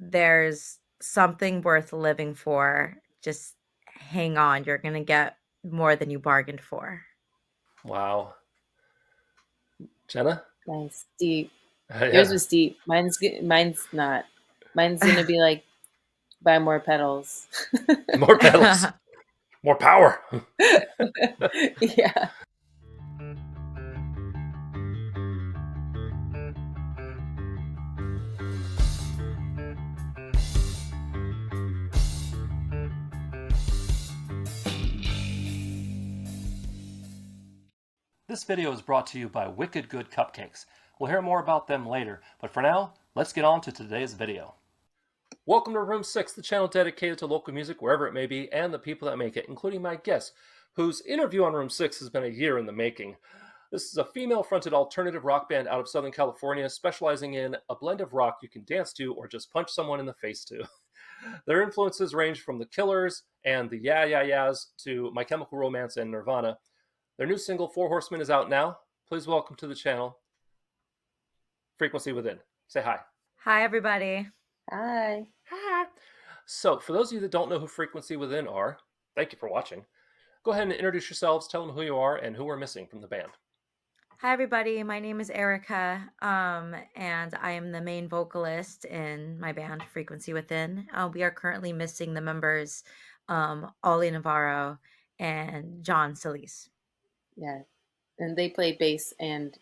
there's something worth living for. Just hang on. You're going to get more than you bargained for. Wow. Jenna? Nice, deep. Yours Yeah. was deep. Mine's not. Mine's gonna be like buy more pedals. More pedals. More power. Yeah. This video is brought to you by Wicked Good Cupcakes. We'll hear more about them later, but for now, let's get on to today's video. Welcome to Room 6, the channel dedicated to local music wherever it may be and the people that make it, including my guest, whose interview on Room 6 has been a year in the making. This is a female-fronted alternative rock band out of Southern California, specializing in a blend of rock you can dance to or just punch someone in the face to. Their influences range from The Killers and the Yeah Yeah Yeahs to My Chemical Romance and Nirvana. Their new single, Four Horsemen, is out now. Please welcome to the channel, Frequency Within. Say hi. Hi, everybody. Hi. Hi. So, for those of you that don't know who Frequency Within are, thank you for watching. Go ahead and introduce yourselves, tell them who you are and who we're missing from the band. Hi, everybody. My name is Erica, and I am the main vocalist in my band, Frequency Within. We are currently missing the members, Ollie Navarro and John Solis. Yeah. And they play bass and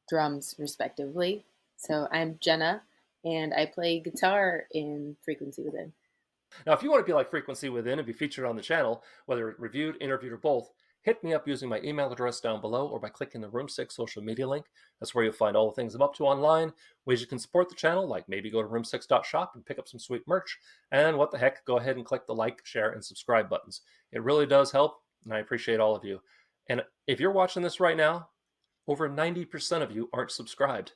drums respectively. So I'm Jenna and I play guitar in Frequency Within. Now, if you want to be like Frequency Within and be featured on the channel, whether reviewed, interviewed, or both, hit me up using my email address down below or by clicking the Room 6 social media link. That's where you'll find all the things I'm up to online, ways you can support the channel, like maybe go to room6.shop and pick up some sweet merch, and what the heck, go ahead and click the like, share, and subscribe buttons. It really does help, and I appreciate all of you. And if you're watching this right now, over 90% of you aren't subscribed.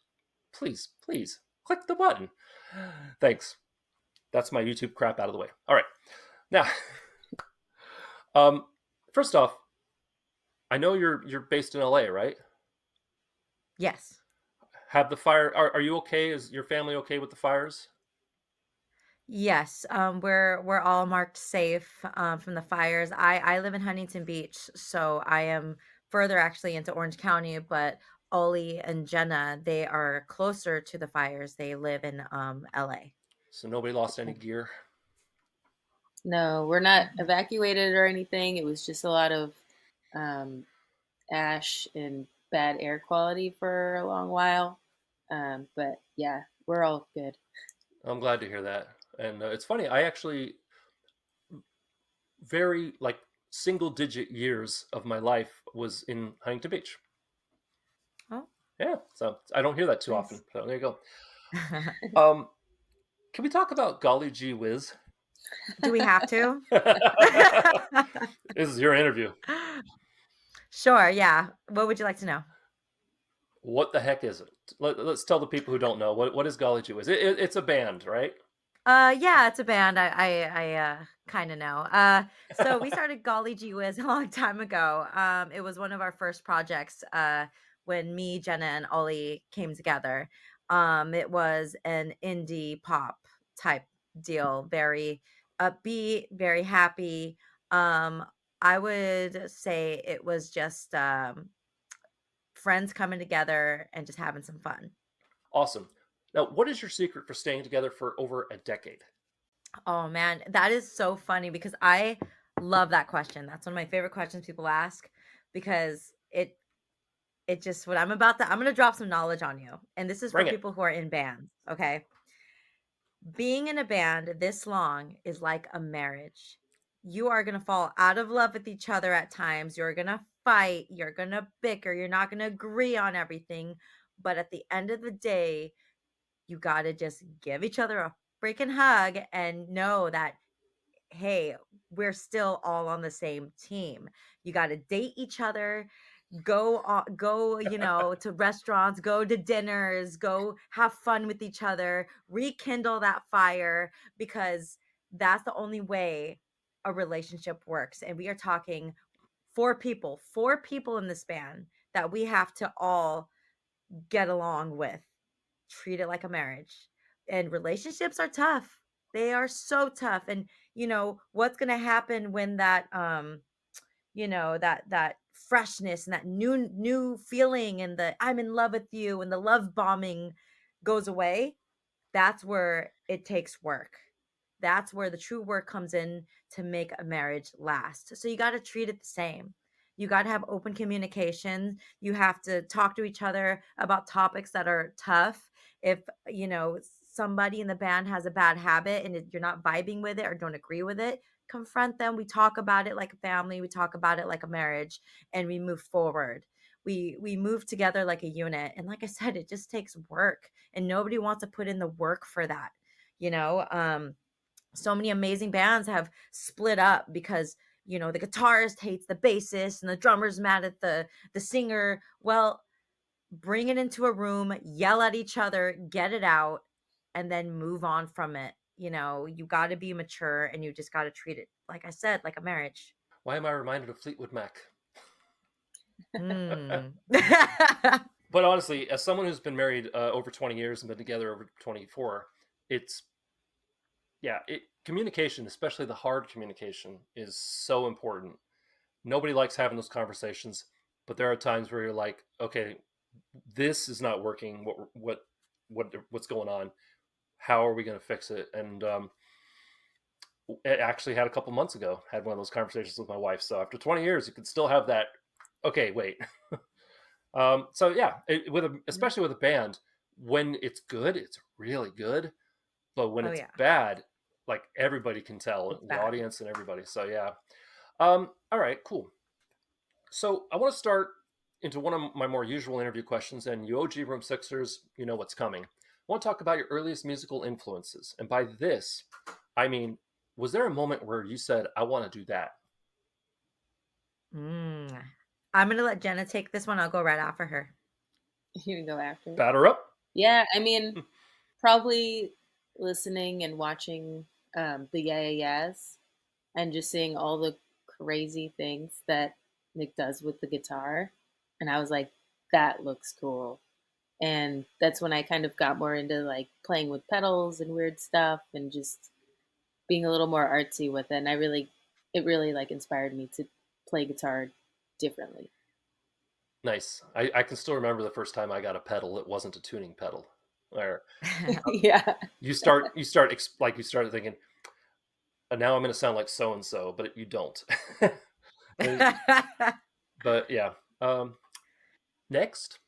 Please, please, click the button. Thanks. That's my YouTube crap out of the way. All right. Now, first off, I know you're based in LA, right? Yes. Have the fire? Are you okay? Is your family okay with the fires? Yes, we're all marked safe from the fires. I live in Huntington Beach, so I am further actually into Orange County, but Ollie and Jenna, they are closer to the fires. They live in LA. So nobody lost any gear. No, we're not evacuated or anything. It was just a lot of um, ash and bad air quality for a long while. But yeah, we're all good. I'm glad to hear that. And it's funny. I actually very like single-digit years of my life was in Huntington Beach. Oh, Yeah. So I don't hear that too often. nice. So there you go. Um, can we talk about Golly Gee Whiz? Do we have to? This is your interview. Sure, yeah. What would you like to know? What the heck is it? Let's tell the people who don't know what is Golly Gee Whiz. It's a band, right? Yeah, it's a band. I kind of know. So we started Golly Gee Whiz a long time ago. It was one of our first projects. When me, Jenna, and Ollie came together. It was an indie pop type deal, very upbeat, very happy. Um, I would say it was just friends coming together and just having some fun. Awesome. Now, what is your secret for staying together for over a decade? Oh man, that is so funny because I love that question. That's one of my favorite questions people ask because it just what I'm going to drop some knowledge on you. And this is for Bring it. people who are in bands, okay? Being in a band this long is like a marriage. You are going to fall out of love with each other at times. You're going to fight, you're going to bicker, you're not going to agree on everything, but at the end of the day, you got to just give each other a freaking hug and know that hey, we're still all on the same team. You got to date each other, go to restaurants, go to dinners, go have fun with each other, rekindle that fire because that's the only way a relationship works. And we are talking four people in the span that we have to all get along with. Treat it like a marriage. And relationships are tough. They are so tough. And what's going to happen when that freshness and that new feeling and the I'm in love with you and the love bombing goes away? That's where it takes work. That's where the true work comes in to make a marriage last. So you got to treat it the same. You got to have open communication. You have to talk to each other about topics that are tough. If, somebody in the band has a bad habit and you're not vibing with it or don't agree with it, confront them. We talk about it like a family. We talk about it like a marriage, and we move forward. We move together like a unit. And like I said, it just takes work, and nobody wants to put in the work for that. You know, so many amazing bands have split up because the guitarist hates the bassist and the drummer's mad at the singer. Well, bring it into a room, yell at each other, get it out, and then move on from it. You got to be mature, and you just got to treat it, like I said, like a marriage. Why am I reminded of Fleetwood Mac? Mm. But honestly, as someone who's been married over 20 years and been together over 24, it's communication, especially the hard communication, is so important. Nobody likes having those conversations, but there are times where you're like, okay, this is not working. What's going on? How are we going to fix it? And it actually had a couple months ago, had one of those conversations with my wife. So after 20 years, you can still have that. Okay, wait. So yeah, especially with a band, when it's good, it's really good. But when Oh it's yeah, bad, like everybody can tell, it's the bad. audience and everybody. So yeah. All right, cool. So I want to start into one of my more usual interview questions, and you OG Room Sixers, you know what's coming. I want to talk about your earliest musical influences, and by this, I mean, was there a moment where you said, "I want to do that"? Mm. I'm gonna let Jenna take this one. I'll go right after her. You can go after. Batter up. Yeah, I mean, probably listening and watching the Yeah Yeah Yeahs and just seeing all the crazy things that Nick does with the guitar. And I was like, that looks cool. And that's when I kind of got more into like playing with pedals and weird stuff and just being a little more artsy with it. And it really like inspired me to play guitar differently. Nice. I can still remember the first time I got a pedal. It wasn't a tuning pedal. Where Yeah. you started thinking, now I'm going to sound like so and so, but you don't. But yeah. Um, Next.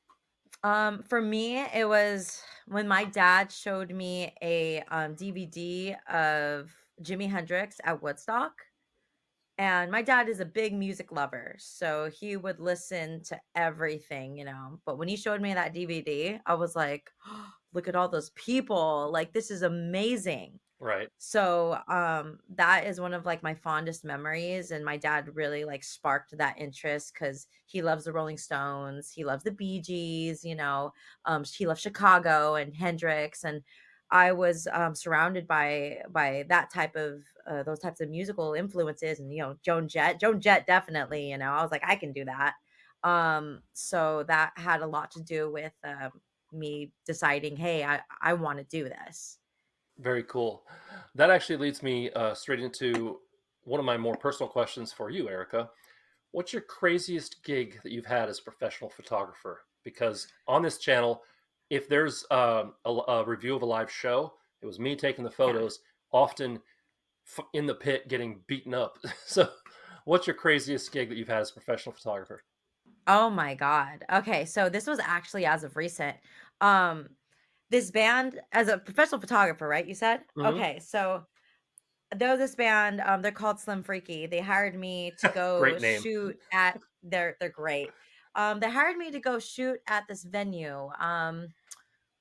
For me, it was when my dad showed me a DVD of Jimi Hendrix at Woodstock. And my dad is a big music lover, so he would listen to everything. But when he showed me that DVD, I was like, look at all those people. Like, this is amazing. Right. So, that is one of, like, my fondest memories, and my dad really, like, sparked that interest because he loves the Rolling Stones, he loves the Bee Gees, he loves Chicago and Hendrix, and I was, surrounded by that type of, those types of musical influences, and, Joan Jett definitely, I was like, "I can do that." So that had a lot to do with, me deciding, "Hey, I wanna do this." Very cool. That actually leads me straight into one of my more personal questions for you, Erica. What's your craziest gig that you've had as a professional photographer? Because on this channel, if there's a review of a live show, it was me taking the Yeah. photos, often in the pit getting beaten up. So, what's your craziest gig that you've had as a professional photographer? Oh my god. Okay, so this was actually as of recent. Um, this band as a professional photographer, right, you said? Hmm. Okay, so there was this band, they're called Slim Freaky. They hired me to go Great name. shoot at they're great. They hired me to go shoot at this venue.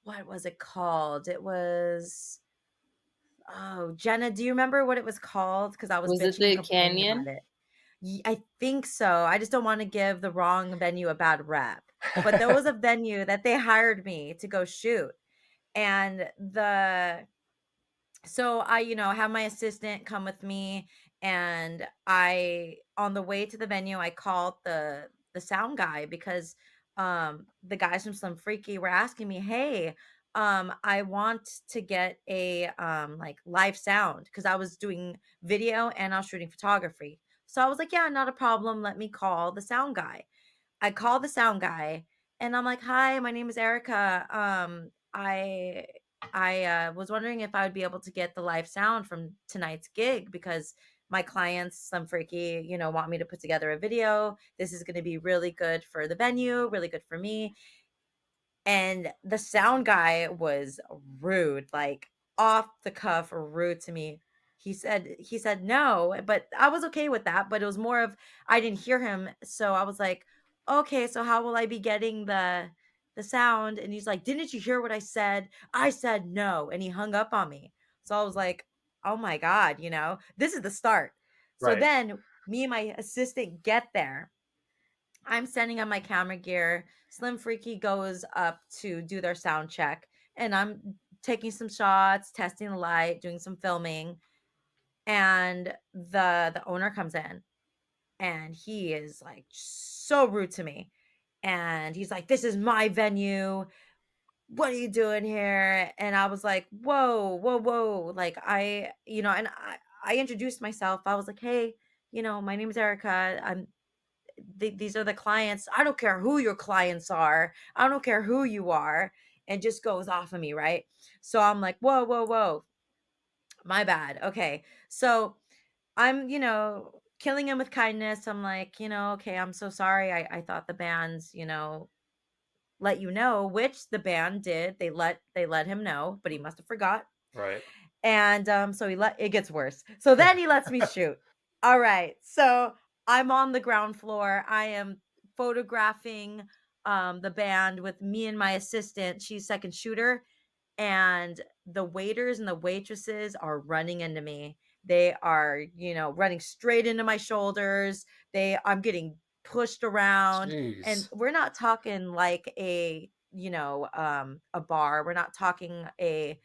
What was it called? It was oh, Jenna, do you remember what it was called? Because I was Was it bitching and the complaining about Canyon? it. I think so. I just don't wanna give the wrong venue a bad rep. But there was a venue that they hired me to go shoot, and the so I, have my assistant come with me, and I on the way to the venue, I called the sound guy because the guys from Slim Freaky were asking me, "Hey, I want to get a like live sound because I was doing video and I was shooting photography. So I was like, yeah, not a problem. Let me call the sound guy. I call the sound guy and I'm like, "Hi, my name is Erica. I was wondering if I would be able to get the live sound from tonight's gig because my clients, some freaky, want me to put together a video. This is going to be really good for the venue, really good for me." And the sound guy was rude, like off the cuff rude to me. He said no, but I was okay with that, but it was more of I didn't hear him, so I was like, "Okay, so how will I be getting the sound?" And he's like, "Didn't you hear what I said? I said no." And he hung up on me. So I was like, "Oh my god, this is the start." So Right. then me and my assistant get there. I'm setting up my camera gear. Slim Freaky goes up to do their sound check, and I'm taking some shots, testing the light, doing some filming. And the owner comes in, and he is like so rude to me. And he's like, "This is my venue. What are you doing here?" And I was like, "Whoa, whoa, whoa!" Like I introduced myself. I was like, "Hey, my name is Erica. These are the clients. I don't care who your clients are. I don't care who you are." And just goes off of me, right? So I'm like, whoa, whoa, whoa, my bad. Okay. So I'm, killing him with kindness. I'm like, okay, I'm so sorry. I thought the bands, let you know, which the band did. They let him know, but he must have forgot. Right. And so it gets worse. So then he lets me shoot. All right. So I'm on the ground floor. I am photographing the band with me and my assistant. She's second shooter, and the waiters and the waitresses are running into me. They are, running straight into my shoulders. I'm getting pushed around, and Jeez. we're not talking like a bar. We're not talking a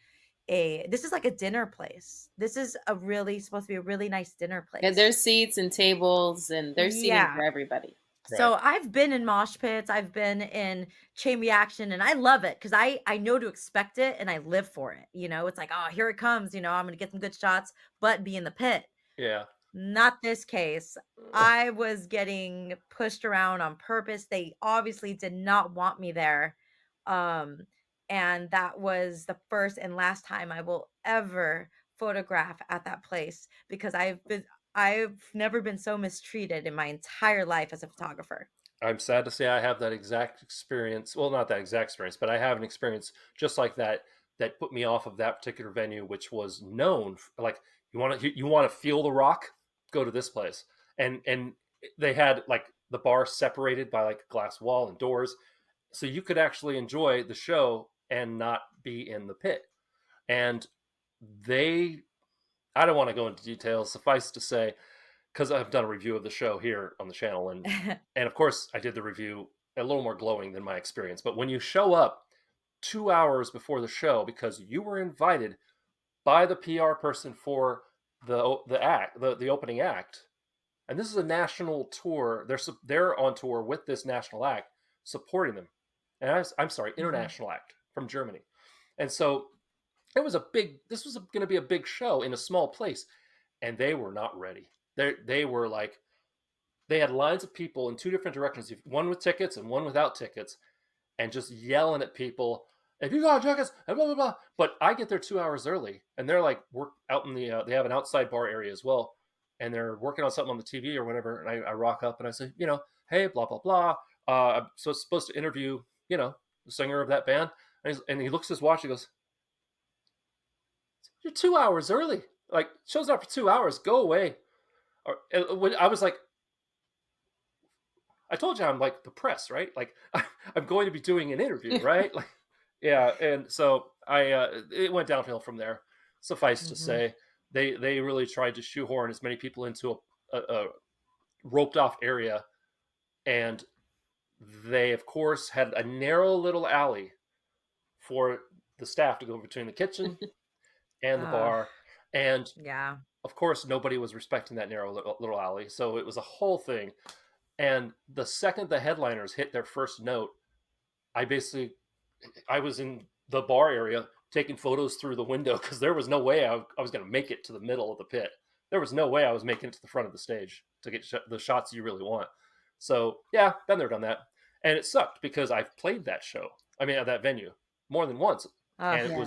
this is like a dinner place. This is a really supposed to be a really nice dinner Yeah, place. there's seats and tables, and there's seating Yeah. for everybody. Right. So I've been in mosh pits, I've been in chain reaction, and I love it because I know to expect it and I live for it. It's like, oh, here it comes, I'm gonna get some good shots, but be in the pit. Yeah. Not this case. I was getting pushed around on purpose. They obviously did not want me there. Um, and that was the first and last time I will ever photograph at that place because I've never been so mistreated in my entire life as a photographer. I'm sad to say I have that exact experience. Well, not that exact experience, but I have an experience just like that that put me off of that particular venue, which was known like you want to feel the rock, go to this place, and they had like the bar separated by like a glass wall and doors, so you could actually enjoy the show and not be in the pit. And they, I don't want to go into details. Suffice to say, because I've done a review of the show here on the channel, and of course I did the review a little more glowing than my experience. But when you show up 2 hours before the show because you were invited by the PR person for the opening act, and this is a national tour, they're on tour with this national act supporting them, and I'm sorry, Mhm. international act from Germany, and so it was a big. This was going to be a big show in a small place, and they were not ready. They were like they had lines of people in two different directions, one with tickets and one without tickets, and just yelling at people, "If you got tickets," and blah blah blah. But I get there 2 hours early, and they're like work out in the. They have an outside bar area as well, and they're working on something on the TV or whatever. And I rock up and I say, hey, blah blah blah. I'm supposed to interview, the singer of that band, and he looks at his watch. He goes, "You're 2 hours early. Like show's not for 2 hours. Go away." When I was like, I told you I'm like the press, right? Like I'm going to be doing an interview, right? Like, yeah. And so it went downhill from there. Suffice to Mhm. say, they really tried to shoehorn as many people into a roped off area, and they of course had a narrow little alley for the staff to go between the kitchen and the Uh, bar, and yeah. of course nobody was respecting that narrow little alley, so it was a whole thing. And the second the headliners hit their first note, I basically, I was in the bar area, taking photos through the window because there was no way I was going to make it to the middle of the pit. There was no way I was making it to the front of the stage to get the shots you really want. So yeah, been there, done that, and it sucked because I've played that show. I mean, at that venue more than once, Oh, and Yeah.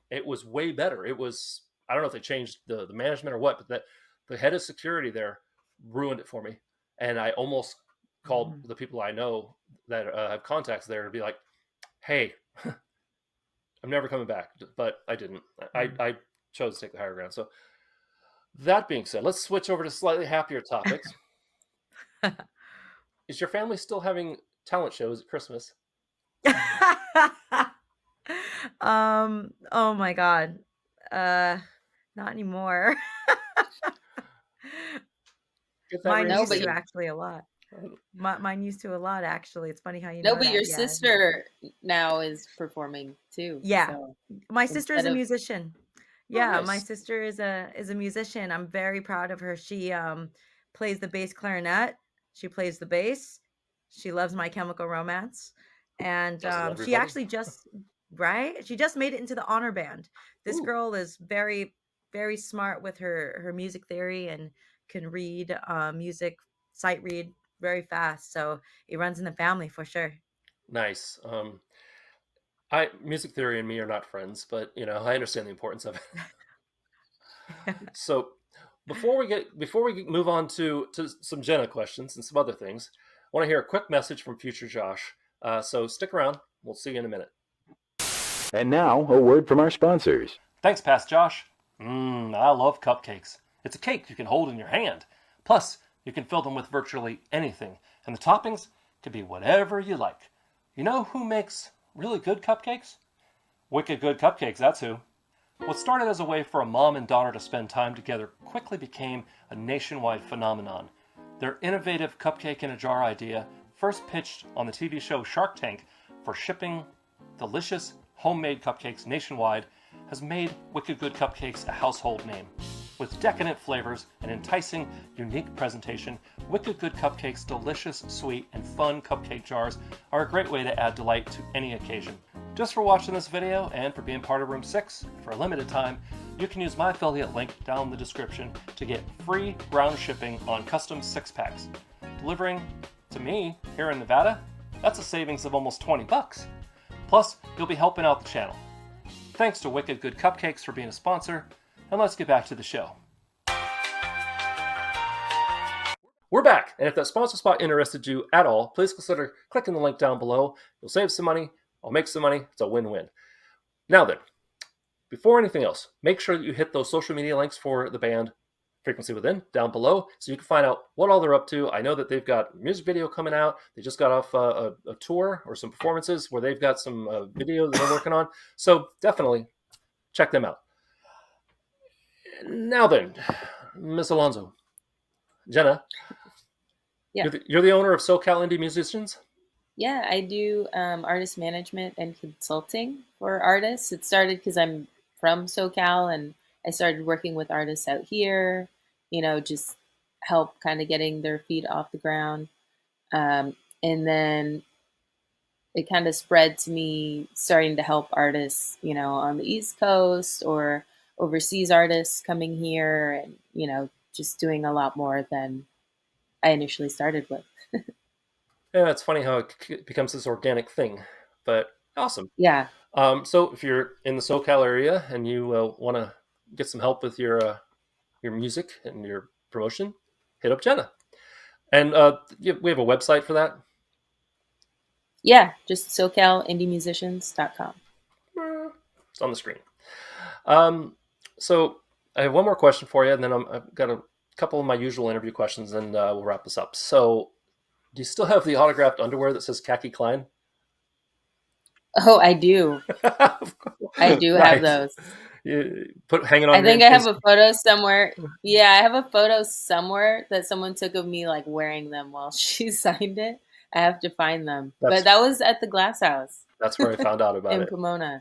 it was way better. It was, I don't know if they changed the management or what, but that the head of security there ruined it for me, and I almost called mhm. the people I know that have contacts there to be like, hey, I'm never coming back, but I didn't. Mm. I chose to take the higher ground. So that being said, let's switch over to slightly happier topics. Is your family still having talent shows at Christmas? Oh my God. Uh, not anymore. Get that Mine No, used but to reinstated. actually a lot. Mine used to a lot actually. It's funny how you no, know but that. your Yeah. sister now is performing too. Yeah. So My sister is instead a of musician. Oh, Yeah, my nice. sister is a musician. I'm very proud of her. She plays the bass clarinet. She plays the bass. She loves My Chemical Romance. And Doesn't she everybody? actually just right? She just made it into the honor band. This Ooh, girl is very smart with her music theory and can read music sight read very fast. So it runs in the family for sure. nice. I music theory and me are not friends, but I understand the importance of it. So before we move on to some Jenna questions and some other things, I want to hear a quick message from future Josh. So stick around. We'll see you in a minute. And now, a word from our sponsors. Thanks, Past Josh. I love cupcakes. It's a cake you can hold in your hand. Plus, you can fill them with virtually anything, and the toppings could be whatever you like. You know who makes really good cupcakes? Wicked Good Cupcakes, that's who. What started as a way for a mom and daughter to spend time together quickly became a nationwide phenomenon. Their innovative cupcake in a jar idea, first pitched on the TV show Shark Tank for shipping delicious homemade cupcakes nationwide, has made Wicked Good Cupcakes a household name. With decadent flavors and enticing, unique presentation, Wicked Good Cupcakes' delicious, sweet, and fun cupcake jars are a great way to add delight to any occasion. Just for watching this video and for being part of Room 6, for a limited time, you can use my affiliate link down in the description to get free ground shipping on custom 6-packs. Delivering to me here in Nevada, that's a savings of almost 20 bucks. Plus, you'll be helping out the channel. Thanks to Wicked Good Cupcakes for being a sponsor, and let's get back to the show. We're back, and if that sponsor spot interested you at all, please consider clicking the link down below. You'll save some money, I'll make some money, it's a win-win. Now then, before anything else, make sure that you hit those social media links for the band Frequency Within down below so you can find out what all they're up to. I know that they've got a music video coming out. They just got off a tour or some performances where they've got some video that they're working on. So definitely check them out. Now then, Miss Alonso, Jenna, yeah. you're the owner of SoCal Indie Musicians? Yeah, I do artist management and consulting for artists. It started because I'm from SoCal and I started working with artists out here, just help kind of getting their feet off the ground. And then it kind of spread to me starting to help artists, on the East Coast or overseas artists coming here and, just doing a lot more than I initially started with. Yeah, it's funny how it becomes this organic thing, but awesome. Yeah. So if you're in the SoCal area and you want to get some help with your music and your promotion, hit up Jenna. And we have a website for that. Yeah, just SoCalIndieMusicians.com. It's on the screen. So I have one more question for you, and then I've got a couple of my usual interview questions, and we'll wrap this up. So, do you still have the autographed underwear that says Khaki Klein? Oh, I do. I do have Nice. those. You hang it I on think I have is a photo somewhere. Yeah, I have a photo somewhere that someone took of me like wearing them while she signed it. I have to find them. But that's that was at the Glass House where I found out about in it. Pomona.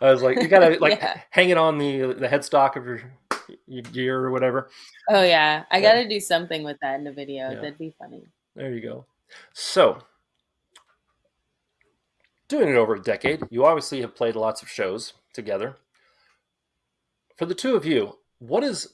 I was like, you gotta like Yeah. hang it on the headstock of your gear or whatever. Oh yeah. I Yeah, got to do something with that in the video. yeah. That'd be funny. There you go. So doing it over a decade, you obviously have played lots of shows together. For the two of you, what is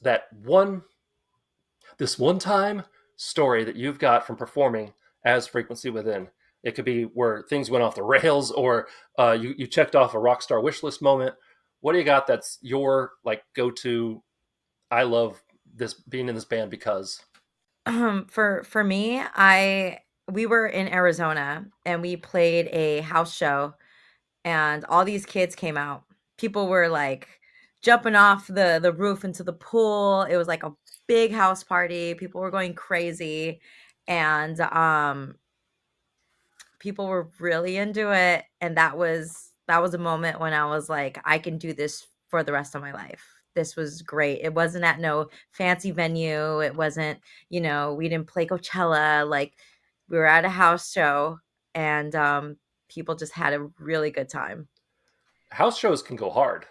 this one time story that you've got from performing as Frequency Within? It could be where things went off the rails, or you checked off a rock star wish list moment. What do you got that's your like go to? I love this being in this band because. For me, I we were in Arizona and we played a house show and all these kids came out. People were like jumping off the roof into the pool. It was like a big house party. People were going crazy and people were really into it, and that was a moment when I was like, I can do this for the rest of my life. This was great. It wasn't at no fancy venue. It wasn't, we didn't play Coachella. Like we were at a house show and people just had a really good time. House shows can go hard.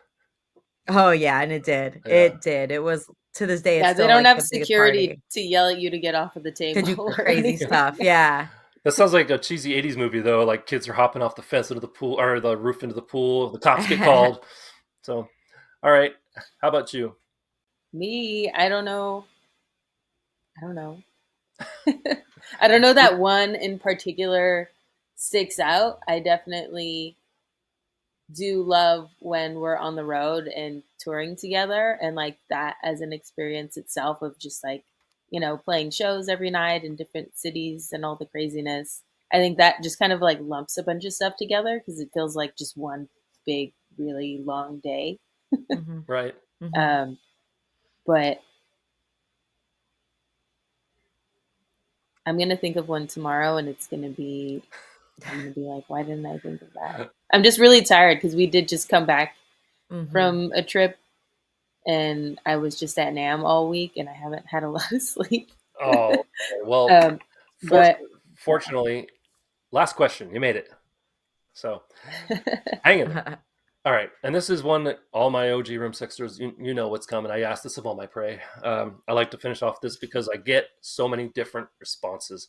Oh yeah, and it did. Yeah. It did. It was to this day, it's Yeah, they still don't like have the biggest security party to yell at you to get off of the to do table or crazy anything. stuff. Yeah. That sounds like a cheesy 80s movie, though. Like kids are hopping off the fence into the pool or the roof into the pool. The cops get called. So, all right. How about you? Me, I don't know. I don't know. I don't know that one in particular sticks out. I definitely do love when we're on the road and touring together, and like that as an experience itself of just like, playing shows every night in different cities and all the craziness. I think that just kind of like lumps a bunch of stuff together because it feels like just one big, really long day. hmm Right. hmm But I'm gonna think of one tomorrow, and I'm gonna be like, why didn't I think of that? I'm just really tired because we did just come back hmm from a trip, and I was just at NAM all week, and I haven't had a lot of sleep. Oh, well, um, but fortunately, last question. You made it. So, hang in there. All right. And this is one that all my OG Room Sixers, you know what's coming. I ask this of all my prey. I like to finish off this because I get so many different responses.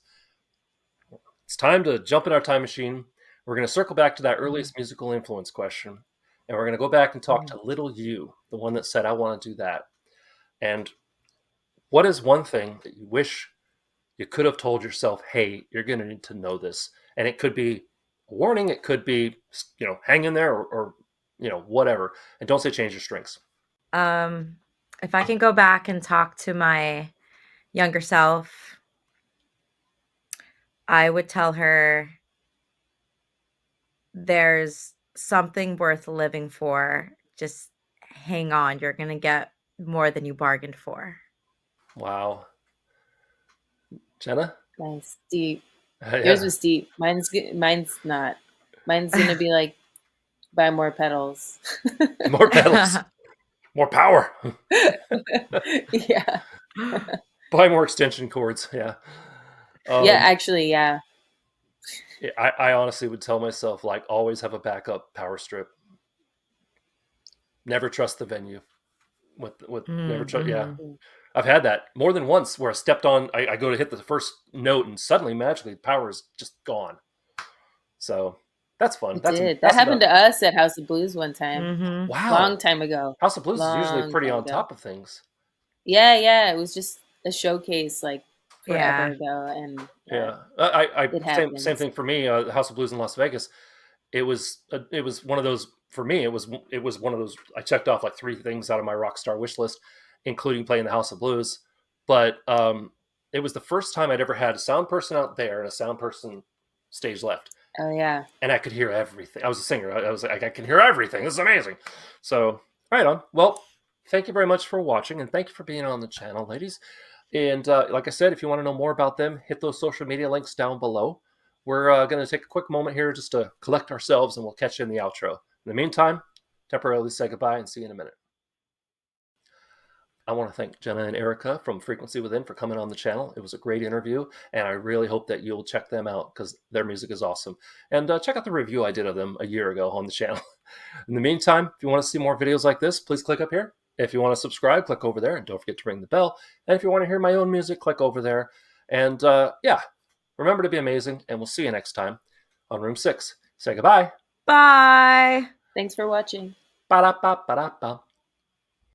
It's time to jump in our time machine. We're going to circle back to that earliest musical influence question. And we're going to go back and talk to little you, the one that said, I want to do that. And what is one thing that you wish you could have told yourself, hey, you're going to need to know this? And it could be a warning. It could be, hang in there or whatever. And don't say change your strings. If I can go back and talk to my younger self, I would tell her there's something worth living for. Just hang on. You're going to get more than you bargained for. Wow. Jenna? nice, deep. Yeah. Yours was deep. Mine's not. Mine's gonna be like buy more pedals. More pedals. More power. Yeah. Buy more extension cords. Yeah. Yeah, actually, yeah. I honestly would tell myself, like, always have a backup power strip. Never trust the venue. Never trust. Yeah. I've had that more than once where I stepped on, I go to hit the first note and suddenly magically the power is just gone. So that's fun. It did. That happened to us at House of Blues one time. Wow. Long time ago. House of Blues is usually Long pretty time on ago. top of things. Yeah. It was just a showcase like Yeah. forever ago, and Yeah. it happens. Same thing for me. House of Blues in Las Vegas. It was one of those for me. It was one of those. I checked off like 3 things out of my rock star wish list, including playing the House of Blues. But it was the first time I'd ever had a sound person out there and a sound person stage left. Oh yeah. And I could hear everything. I was a singer. I was like, I can hear everything. This is amazing. So right on. Well, thank you very much for watching, and thank you for being on the channel, ladies. And like I said, if you want to know more about them, hit those social media links down below. We're going to take a quick moment here just to collect ourselves, and we'll catch you in the outro. In the meantime, temporarily say goodbye and see you in a minute. I want to thank Jenna and Erica from Frequency Within for coming on the channel. It was a great interview, and I really hope that you'll check them out because their music is awesome. And check out the review I did of them a year ago on the channel. In the meantime, if you want to see more videos like this, please click up here. If you want to subscribe, click over there, and don't forget to ring the bell. And if you want to hear my own music, click over there. And yeah, remember to be amazing, and we'll see you next time on Room 6. Say goodbye. Bye. Thanks for watching. Ba-da-ba-ba-da-ba.